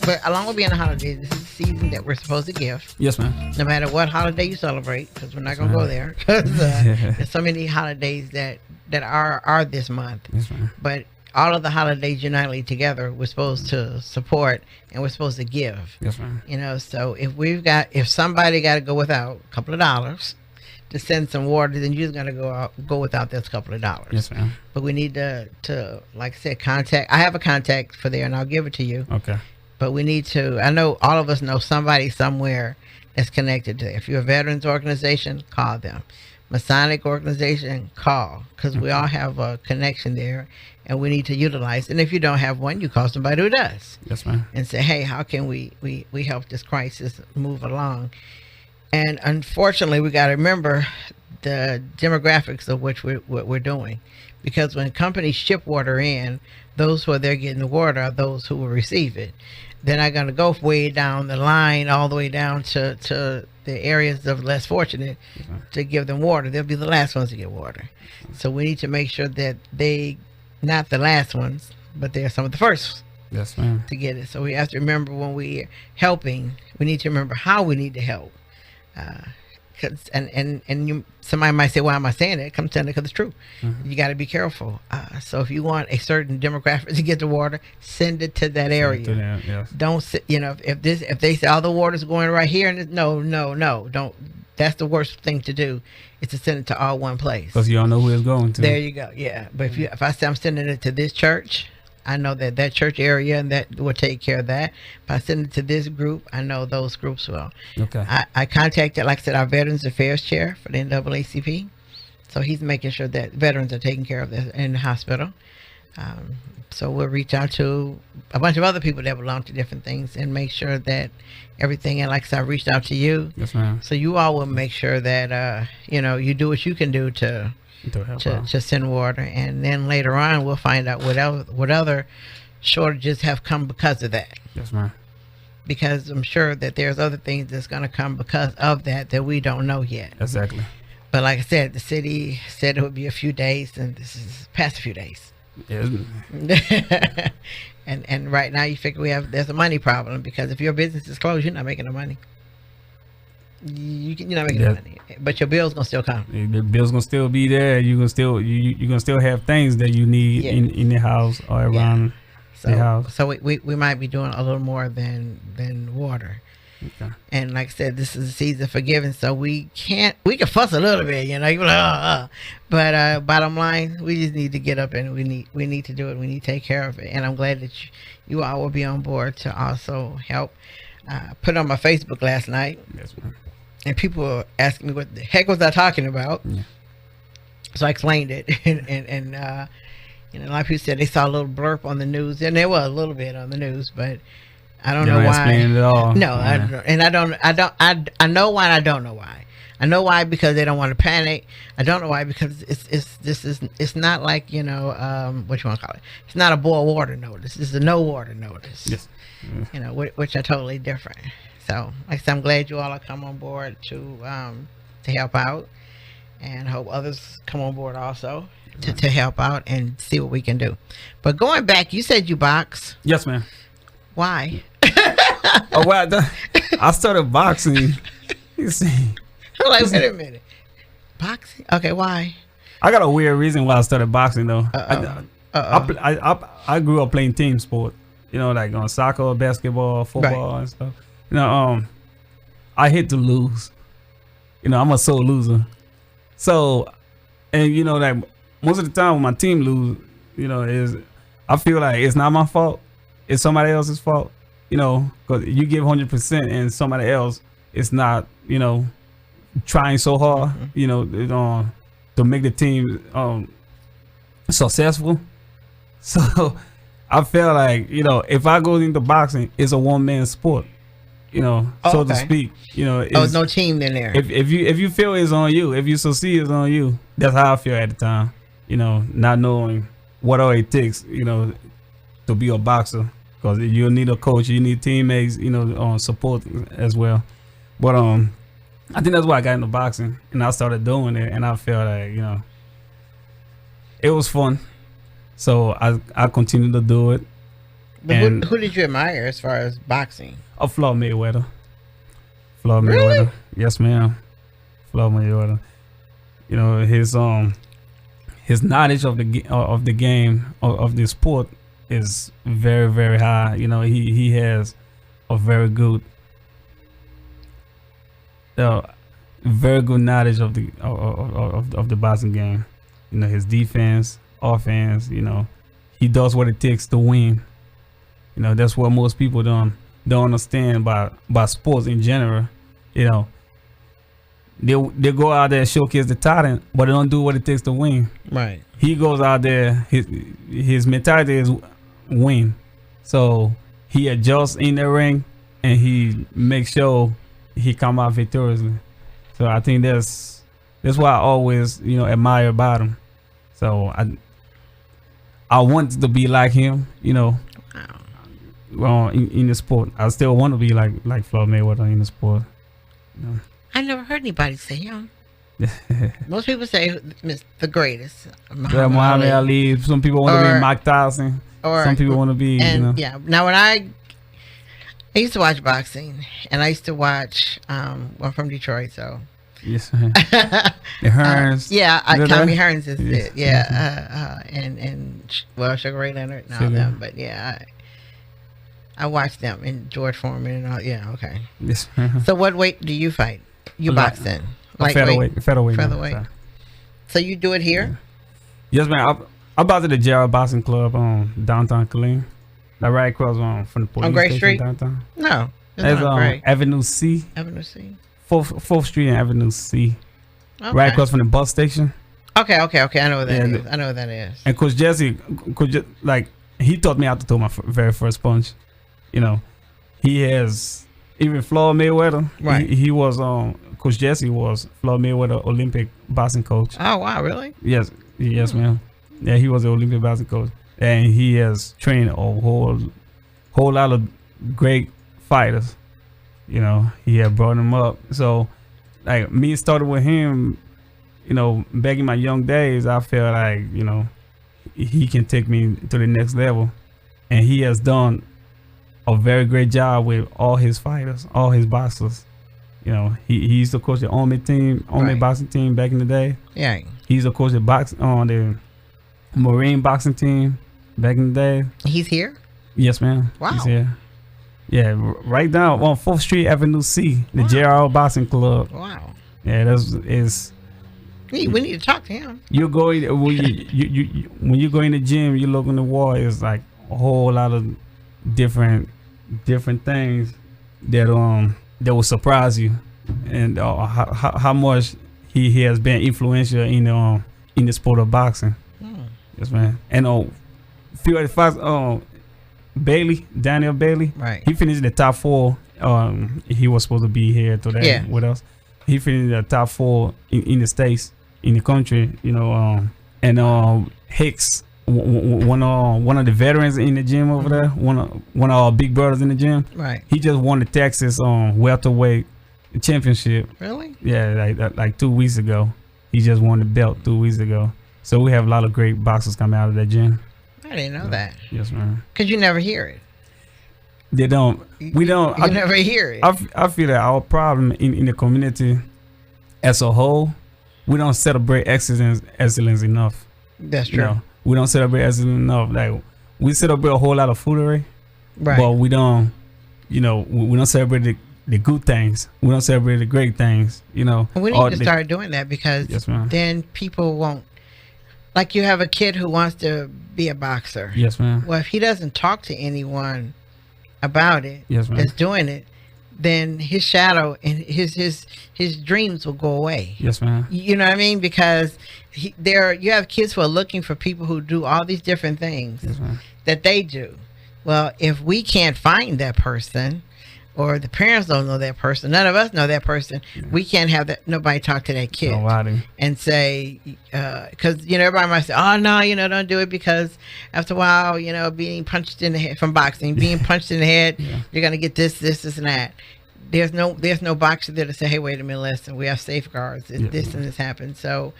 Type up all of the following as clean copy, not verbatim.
but along with being a holiday, this is a season that we're supposed to give. Yes, ma'am. No matter what holiday you celebrate, because we're not going to go there. Because there's so many holidays that are this month. Yes, ma'am. But all of the holidays unitedly together, we're supposed to support and we're supposed to give. Yes, ma'am. You know, so if somebody got to go without a couple of dollars to send some water, then you're going to go without this couple of dollars. Yes, ma'am. But we need to, like I said, contact. I have a contact for there, and I'll give it to you. Okay. But we need to. I know all of us know somebody somewhere that's connected to it. If you're a veterans organization, call them. Masonic organization, call, because we all have a connection there, and we need to utilize. And if you don't have one, you call somebody who does. Yes, ma'am. And say, hey, how can we help this crisis move along? And unfortunately, we got to remember the demographics of what we're doing, because when companies ship water in, those who are there getting the water are those who will receive it. They're not going to go way down the line, all the way down to the areas of less fortunate to give them water. They'll be the last ones to get water. So we need to make sure that they, not the last ones, but they're some of the first. Yes, ma'am. To get it. So we have to remember when we're helping, we need to remember how we need to help. Somebody might say, why am I saying that? Come tell me, because it's true. You got to be careful. So if you want a certain demographic to get the water, send it to that area. Yes. Don't if they say all the water's going right here, and no, don't. That's the worst thing to do, is to send it to all one place. Because you don't know who it's going to. There you go. Yeah, but if I say I'm sending it to this church, I know that church area, and that will take care of that. If I send it to this group, I know those groups will. Okay. I contacted, like I said, our Veterans Affairs Chair for the NAACP. So he's making sure that veterans are taken care of in the hospital. So we'll reach out to a bunch of other people that belong to different things and make sure that everything, and like I said, I reached out to you. Yes, ma'am. So you all will make sure that, you do what you can do to send water, and then later on we'll find out what other shortages have come because of that. Yes, ma'am. Because I'm sure that there's other things that's going to come because of that we don't know yet. Exactly. But like I said, the city said it would be a few days, and this is past a few days. Yes. and right now you figure there's a money problem, because if your business is closed, you're not making no money. You're not making no money, but your bill's gonna still come. The bill's gonna still be there. You're gonna still have things that you need in the house or around the house. So we might be doing a little more than water. Okay. And like I said, this is a season for giving, so we can fuss a little bit, you're like, but bottom line, we just need to get up and we need to do it. We need to take care of it. And I'm glad that you all will be on board to also help. Put on my Facebook last night. Yes, ma'am. And people were asking me what the heck was I talking about. Yeah. So I explained it, and a lot of people said they saw a little blurb on the news, and there was a little bit on the news, but I don't know why. Explain it all. No, yeah. I know why, and I don't know why. I know why, because they don't want to panic. I don't know why, because it's not like, what you want to call it. It's not a boil water notice. It's a no water notice. Yes. Which are totally different. So, like I said, I'm glad you all are come on board to help out, and hope others come on board also to help out and see what we can do. But going back, you said you box. Yes, ma'am. Why? Oh, wow. I started boxing. You see. I'm like, wait a minute. Boxing? Okay, why? I got a weird reason why I started boxing, though. I grew up playing team sport. Like on soccer, basketball, football, and stuff. I hate to lose. I'm a sore loser. So, and like most of the time when my team lose, I feel like it's not my fault. It's somebody else's fault. Because you give 100% and somebody else is not, trying so hard, to make the team successful. So I feel like, if I go into boxing, it's a one-man sport, so to speak. It's no team in there. If you feel it's on you, if you succeed, it's on you. That's how I feel at the time, not knowing what all it takes, to be a boxer. Because you need a coach, you need teammates, support as well. But I think that's why I got into boxing, and I started doing it, and I felt like, it was fun. So I continued to do it. But And who did you admire as far as boxing? Floyd Mayweather. Floyd Really? Mayweather. Yes, ma'am. Floyd Mayweather. You know, his knowledge of the game of the sport is very, very high. You know, he has a very good knowledge of the boxing game. You know, his defense, offense. You know, he does what it takes to win. You know, that's what most people don't understand by sports in general. You know, they go out there and showcase the talent, but they don't do what it takes to win. Right. He goes out there. His mentality is win, so he adjusts in the ring and he makes sure he come out victoriously. So I think that's why I always admire about him. So I want to be like him. You know. Wow. In the sport, I still want to be like Floyd Mayweather in the sport. You know. I never heard anybody say him. Most people say the greatest. Muhammad Ali. Some people want to be Mike Tyson. Or some people want to be. Yeah. Now when I used to watch boxing, and I used to watch. I'm from Detroit, so. Yes. The Hearns. Tommy Hearns is it. Yeah. And Sugar Ray Leonard and all them, but yeah. I watched them and George Foreman and all. Yeah, okay. Yes. So what weight do you fight? You box then? Featherweight. Featherweight. So you do it here? Yes, man. I boxed at the Gerald Boxing Club on downtown Killeen. Like right across from the police on Gray station Street? downtown. No, it's on Avenue C. Avenue C. 4th Street and Avenue C. Okay. Right across from the bus station. Okay. I know what that is. I know what that is. And Coach Jesse, he taught me how to throw my very first punch. You know, he has even Floyd Mayweather. Right. He was Coach Jesse was Floyd Mayweather Olympic boxing coach. Oh wow, really? Yes, ma'am. Yeah, he was the Olympic boxing coach, and he has trained a whole lot of great fighters. You know, he had brought them up. So, like me started with him. You know, back in my young days, I felt like he can take me to the next level, and he has done a very great job with all his fighters, all his boxers. You know, he used to coach the Army boxing team back in the day. Yeah. He used to coach on the Marine boxing team back in the day. He's here? Yes, ma'am. Wow. He's here. Yeah, right down on 4th Street, Avenue C, the JRL Boxing Club. Wow. Yeah, we need to talk to him. You go when you go in the gym, you look on the wall. It's like a whole lot of different things that will surprise you, and how much he has been influential in the sport of boxing. Yes, man. And few of the fights, Daniel Bailey, right? He finished the top 4. He was supposed to be here today with us. He finished the top 4 in the States, in the country. And Hicks, one of the veterans in the gym over there, one of our big brothers in the gym. Right. He just won the Texas welterweight championship. Really? Yeah, like 2 weeks ago. He just won the belt 2 weeks ago. So we have a lot of great boxers coming out of that gym. I didn't know that. Yes, ma'am. Because you never hear it. They don't. We don't. You never hear it. I feel that our problem in the community as a whole, we don't celebrate excellence enough. That's true. We don't celebrate excellence enough. Like we celebrate a whole lot of foolery, right? But we don't. We don't celebrate the good things. We don't celebrate the great things. We need to start doing that because then people won't. Like you have a kid who wants to be a boxer. Yes, ma'am. Well, if he doesn't talk to anyone about it, yes, ma'am, that's doing it, then his shadow and his dreams will go away. Yes, ma'am. You know what I mean? Because you have kids who are looking for people who do all these different things that they do. Well, if we can't find that person, or the parents don't know that person, none of us know that person, we can't have nobody talk to that kid and say, because everybody might say, oh no, don't do it, because after a while, being punched in the head from boxing, being punched in the head, you're gonna get this and that. There's no boxer there to say, hey, wait a minute, listen, we have safeguards. This and this happened. So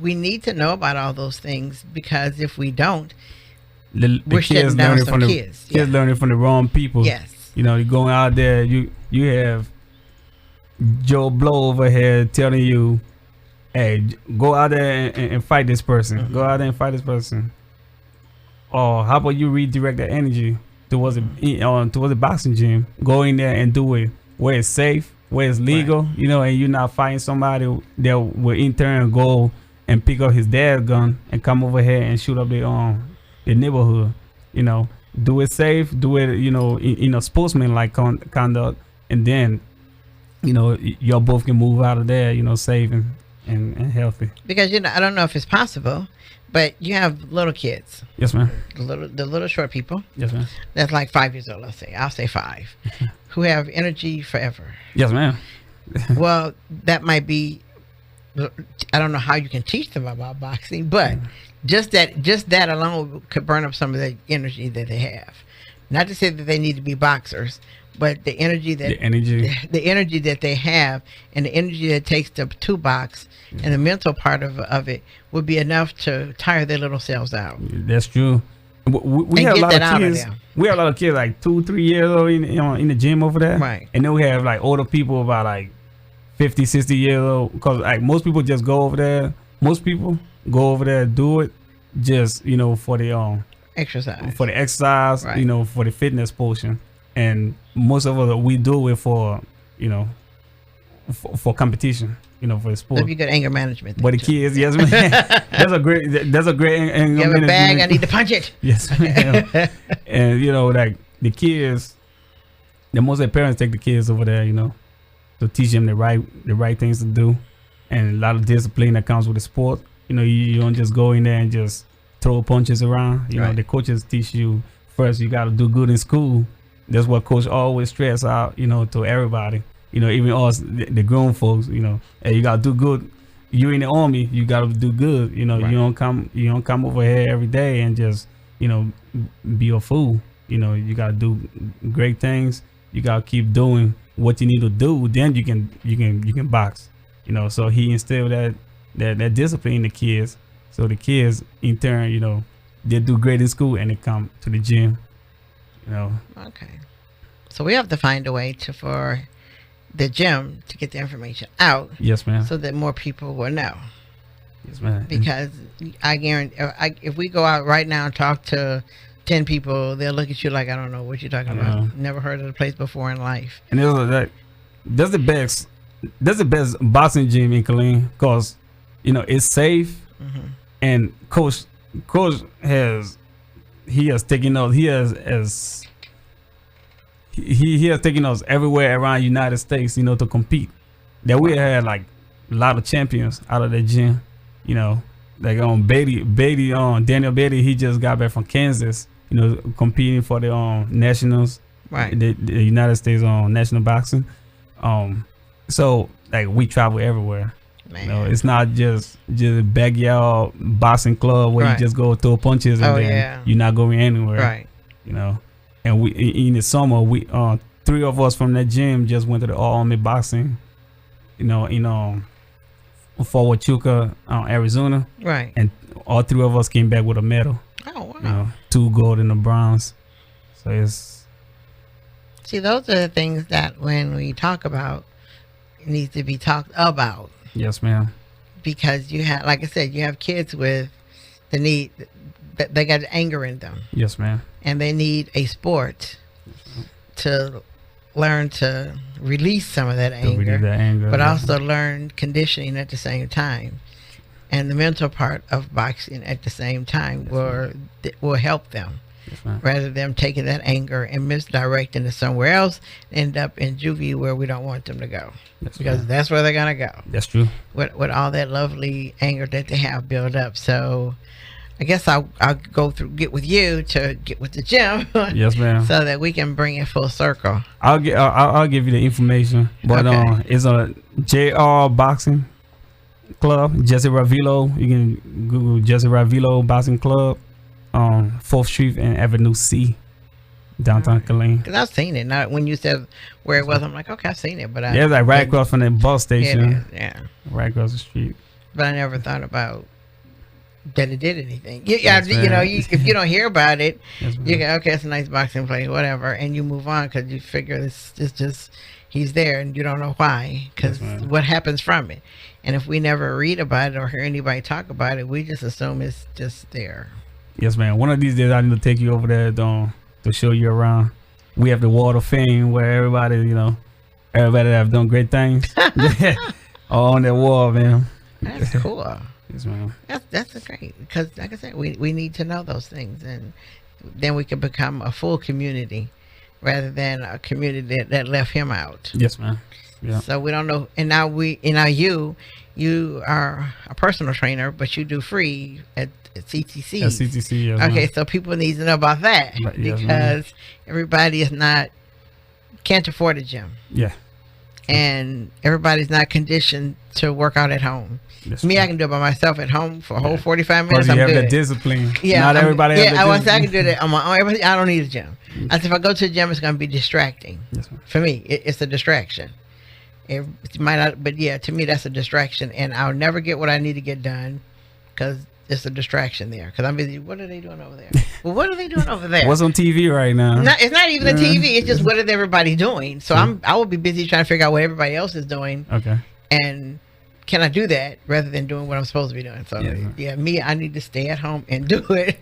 we need to know about all those things, because if we don't, the We're kids shutting down learning some from the kids. kids learning from the wrong people. Yes. You know, you're going out there, you have Joe Blow over here telling you, hey, go out there and fight this person. Mm-hmm. Go out there and fight this person. Or how about you redirect that energy towards the boxing gym? Go in there and do it where it's safe, where it's legal, you know, and you're not fighting somebody that will in turn go and pick up his dad's gun and come over here and shoot up the neighborhood. You know, do it safe, do it, you know, in a sportsman-like conduct, and then, you know, y'all both can move out of there, you know, safe and healthy. Because, you know, I don't know if it's possible, but you have little kids. Yes, ma'am. The little short people. Yes, ma'am. That's like 5 years old, let's say. I'll say 5. Who have energy forever. Yes, ma'am. Well, that might be, I don't know how you can teach them about boxing, but just that alone could burn up some of the energy that they have. Not to say that they need to be boxers, but the energy that they have, and the energy that it takes to box, and the mental part of it would be enough to tire their little selves out. That's true. We have a lot of kids. We have a lot of kids like 2-3 years old in the gym over there. Right. And then we have like older people about like 50, 60 years old. Because like most people just go over there. Most people go over there, do it just, you know, for the exercise. For the exercise, right. You know, for the fitness portion. And most of us, we do it for, you know, for competition, you know, for the sport. So you got anger management. But the kids, yes, man. That's a great anger management. You have a bag, I need to punch it. Yes, ma'am. And, you know, like the kids, most of the parents take the kids over there, you know, to teach them the right things to do. And a lot of discipline that comes with the sport. You know, you don't just go in there and just throw punches around. You know, the coaches teach you first, you got to do good in school. That's what coach always stress out, you know, to everybody. You know, even us, the grown folks, you know, hey, you gotta do good. You in the army, you gotta do good. You know, you don't come over here every day and just, you know, be a fool. You know, you gotta do great things. You gotta keep doing what you need to do. Then you can box. You know, so he instilled that discipline in the kids. So the kids, in turn, you know, they do great in school and they come to the gym. You know. Okay. So we have to find a way for the gym to get the information out. Yes, ma'am. So that more people will know. Yes, ma'am. Because I guarantee, if we go out right now and talk to 10 people, they'll look at you like, I don't know what you're talking about. Never heard of the place before in life. And that's the best boxing gym in Killeen, because, you know, it's safe. Mm-hmm. And coach has taken us. He has taken us everywhere around United States, you know, to compete. That we had like a lot of champions out of that gym, you know, like Daniel Beatty. He just got back from Kansas, you know, competing for the nationals, right? The United States national boxing. So like we travel everywhere. Man. You know, it's not just a backyard boxing club where you just go throw punches and then you're not going anywhere, right? You know. And we in the summer, 3 of us from that gym just went to the All Army boxing, you know, in Fort Huachuca, Arizona. Right. And all 3 of us came back with a medal. Oh wow! You know, 2 gold and a bronze. So it's. See, those are the things that when we talk about, it needs to be talked about. Yes, ma'am. Because you have, like I said, you have kids with the need. They got anger in them. Yes, ma'am. And they need a sport to learn to release some of that anger, but also learn conditioning at the same time, and the mental part of boxing at the same time will help them. Rather than them taking that anger and misdirecting it somewhere else, end up in juvie where we don't want them to go, because that's where they're gonna go. That's true. With all that lovely anger that they have built up. So I guess I'll get with you to get with the gym. Yes, ma'am. So that we can bring it full circle. I'll give you the information, but it's a JR Boxing Club, Jesse Ravilo. You can Google Jesse Ravilo Boxing Club, 4th Street and Avenue C, downtown Killeen. Because I've seen it. Not when you said where it was, I'm like, okay, I've seen it, but it's like right across from the bus station. Yeah, right across the street. But I never thought about that it did anything. If you don't hear about it, you go, okay, it's a nice boxing place, whatever, and you move on because you figure this is just he's there, and you don't know why, because what happens from it. And if we never read about it or hear anybody talk about it, we just assume it's just there. Yes, man. One of these days, I need to take you over there to show you around. We have the Wall of Fame where everybody that have done great things, all on that wall, man. That's cool. Yes, man. That's great, because like I said, we need to know those things, and then we can become a full community rather than a community that left him out. Yes, man. Yeah. So we don't know, and now you are a personal trainer, but you do free at CTC. At CTC, yes, okay, man. so people need to know about that, yes, because everybody can't afford a gym. Yeah. And everybody's not conditioned to work out at home. Yes, me, man. I can do it by myself at home for a whole 45 minutes. You I'm have good. that discipline. Yeah, not everybody has that discipline. I can do that on my own. I don't need a gym. I said, if I go to the gym, it's going to be distracting. Yes, for me, it's a distraction. It might not, but yeah, to me, that's a distraction, and I'll never get what I need to get done because it's a distraction there. Because I'm busy. What are they doing over there? Well, what are they doing over there? What's on TV right now? It's not even the TV. It's just what is everybody doing. So I will be busy trying to figure out what everybody else is doing. Okay. And can I do that rather than doing what I'm supposed to be doing? So I need to stay at home and do it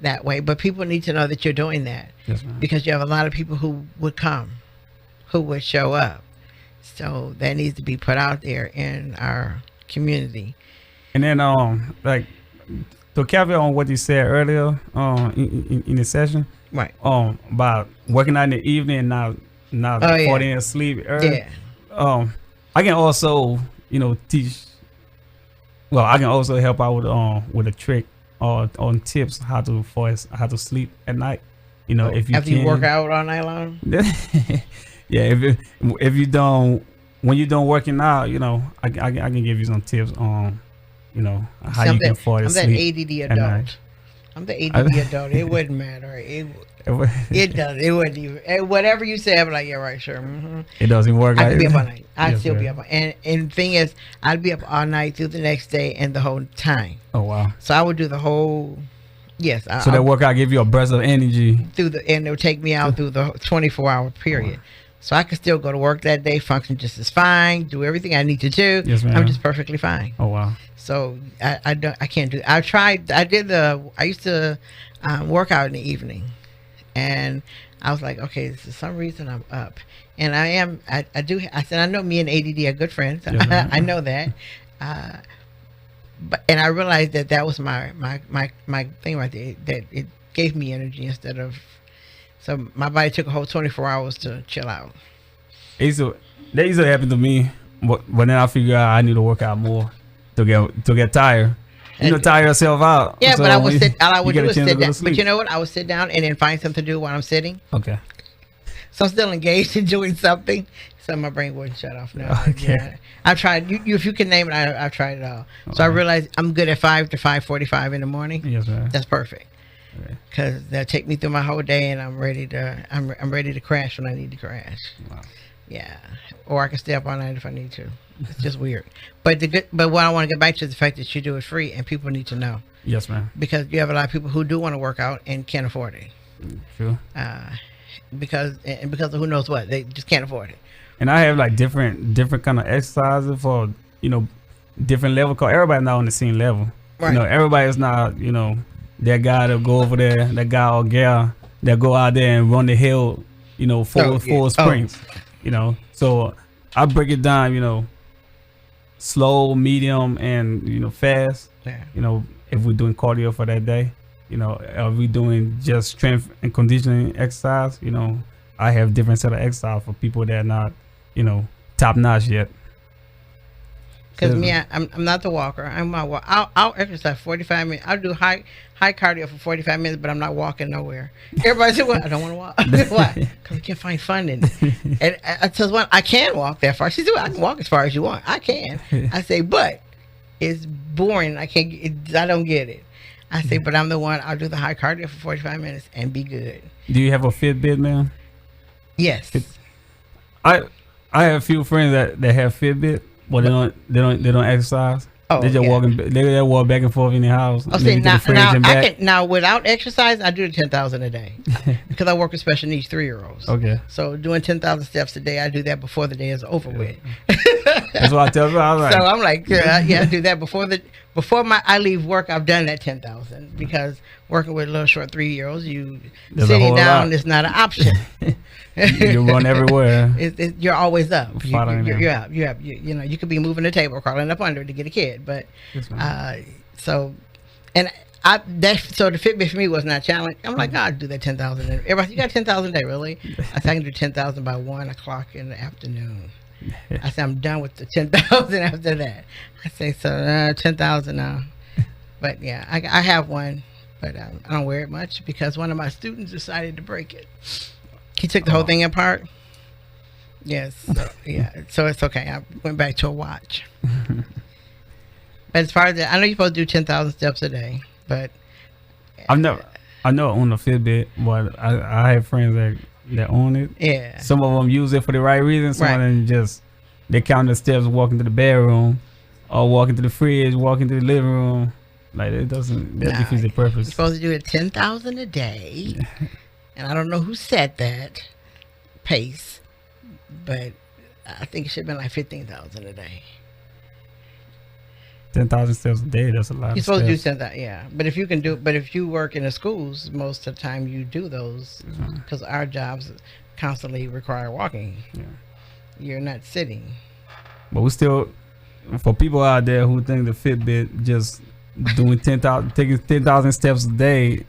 that way. But people need to know that you're doing that, because you have a lot of people who would come, who would show up. So that needs to be put out there in our community. And then, to caveat on what you said earlier, in the session, right? About working out in the evening, not falling asleep early. Yeah. I can also, teach. Well, I can also help out with a trick or on tips how to sleep at night. If you after you work out all night long. Yeah, if you don't, when you don't working out, I can give you some tips on, how you can fall asleep. I'm that ADD adult. I'm the ADD adult. It wouldn't matter. It does. It wouldn't even. Whatever you say, I'm like, yeah, right, sure. Mm-hmm. It doesn't work. I could be up all night. I'd still be up. And the thing is, I'd be up all night through the next day and the whole time. Oh wow! So I would do the whole. Yes. So that workout give you a burst of energy and it would take me out through the 24-hour period. Wow. So I could still go to work that day, function just as fine, do everything I need to do. Yes, ma'am. I'm just perfectly fine. Oh wow! So I can't do. I used to work out in the evening, and I was like, okay, for some reason I'm up, and I said I know me and ADD are good friends. Yes, I know that, and I realized that was my thing right there. That it gave me energy instead of. So my body took a whole 24 hours to chill out. That used to happen to me, but then I figure out I need to work out more to get tired. Tire yourself out. Yeah, so but I would sit. All I would do is sit down. But you know what? I would sit down and then find something to do while I'm sitting. Okay. So I'm still engaged in doing something. So my brain wouldn't shut off now. Okay. Yeah. I've tried. If you can name it, I've tried it all. So I realized I'm good at 5 to 5:45 in the morning. Yes, ma'am. That's perfect. Because that take me through my whole day, and I'm ready to crash when I need to crash. Wow. Yeah, or I can stay up all night if I need to. It's just weird. But what I want to get back to is the fact that you do it free, and people need to know. Yes, ma'am. Because you have a lot of people who do want to work out and can't afford it. True. Because of who knows what, they just can't afford it. And I have like different kind of exercises for different level. Cause everybody's not on the same level. Right. Everybody's not that guy that go over there, that guy or gal that go out there and run the hill, full sprints, So I break it down, slow, medium, and fast. Yeah. If we're doing cardio for that day, are we doing just strength and conditioning exercise? I have different set of exercise for people that are not, top notch yet. Because me, I'm not the walker. I'll exercise 45 minutes. I'll do high cardio for 45 minutes, but I'm not walking nowhere. Everybody says, well, I don't want to walk. Why? Because I can't find fun in it. And I tell one, I can walk that far. She said, well, I can walk as far as you want. I can. I say, but it's boring. I don't get it. I say, but I'm the one. I'll do the high cardio for 45 minutes and be good. Do you have a Fitbit, man? Yes. I have a few friends that have Fitbit. Well, they don't exercise. Oh, they just walking. They just walk back and forth in the house. Oh, see, now without exercise, I do the 10,000 a day because I work with special needs 3-year-olds. Okay. So doing 10,000 steps a day, I do that before the day is over with. That's what I tell you. So I'm like, I do that before I leave work. I've done that 10,000 because working with little short 3-year-olds, sitting down is not an option. You run everywhere. You're always up. You're up. You know, you could be moving the table, crawling up under to get a kid, but so the Fitbit for me was not a challenge. I'm like, I'll do that 10,000. Everybody, you got 10,000 a day, really? I think I can do 10,000 by 1 o'clock in the afternoon. I said I'm done with the 10,000 after that. I say so 10,000 now, but yeah, I have one, but I don't wear it much because one of my students decided to break it. He took the whole thing apart. Yes, so it's okay. I went back to a watch. But as far as that, I know you're supposed to do 10,000 steps a day, but I know on the Fitbit, but I have friends that own it. Yeah. Some of them use it for the right reason. Some of them just they count the steps walking to the bedroom, or walking to the fridge, walking to the living room. Like that defeats the purpose. You're supposed to do it 10,000 a day, and I don't know who set that pace, but I think it should have been like 15,000 a day. 10,000 steps a day, that's a lot. You're supposed to do 10,000, yeah. But if you work in the schools, most of the time you do those because our jobs constantly require walking. Yeah. You're not sitting. But we still, for people out there who think the Fitbit just doing taking 10,000 steps a day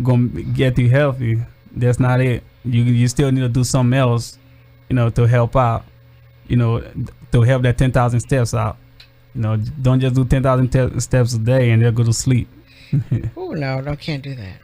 gonna get you healthy, that's not it. You still need to do something else, to help out, to help that 10,000 steps out. Don't just do 10,000 steps a day and then go to sleep. Oh no, can't do that.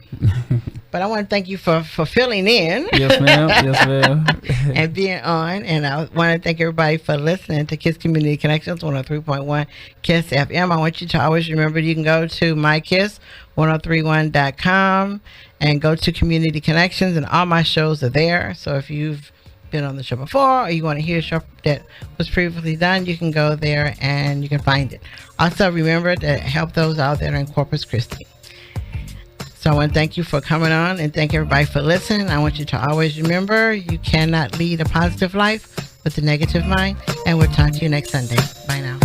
But I want to thank you for filling in. Yes, ma'am. Yes, ma'am. And being on. And I want to thank everybody for listening to KISS Community Connections 103.1 KISS FM. I want you to always remember you can go to mykiss1031.com and go to Community Connections, and all my shows are there. So if you've been on the show before or you want to hear a show that was previously done, you can go there and you can find it. Also remember to help those out there in Corpus Christi. So I want to thank you for coming on and thank everybody for listening. I want you to always remember you cannot lead a positive life with a negative mind, and we'll talk to you next Sunday. Bye now.